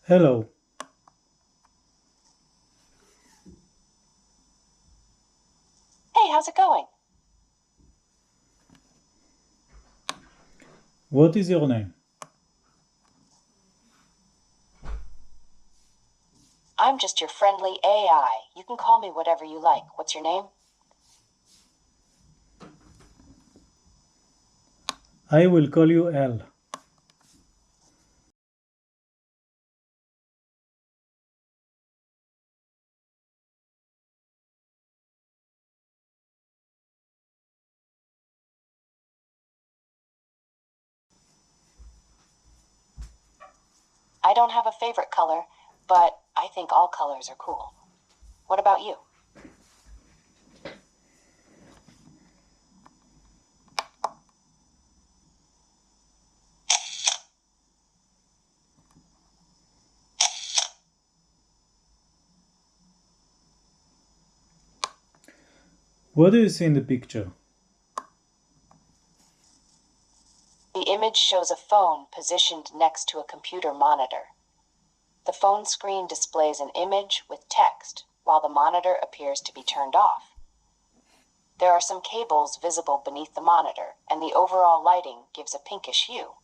Hello. Hey, how's it going? What is your name? I'm just your friendly AI. You can call me whatever you like. What's your name? I will call you L. I don't have a favorite color, but I think all colors are cool. What about you? What do you see in the picture? The image shows a phone positioned next to a computer monitor. The phone screen displays an image with text, while the monitor appears to be turned off. There are some cables visible beneath the monitor, and the overall lighting gives a pinkish hue.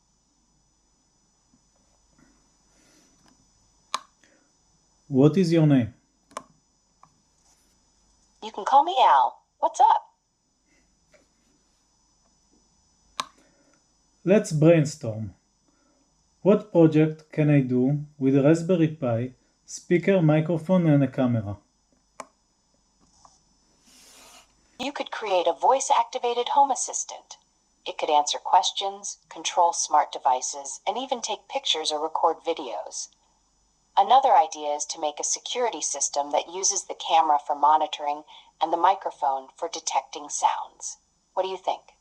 What is your name? You can call me Al. What's up? Let's brainstorm. What project can I do with a Raspberry Pi, speaker, microphone, and a camera? You could create a voice-activated home assistant. It could answer questions, control smart devices, and even take pictures or record videos. Another idea is to make a security system that uses the camera for monitoring and the microphone for detecting sounds. What do you think?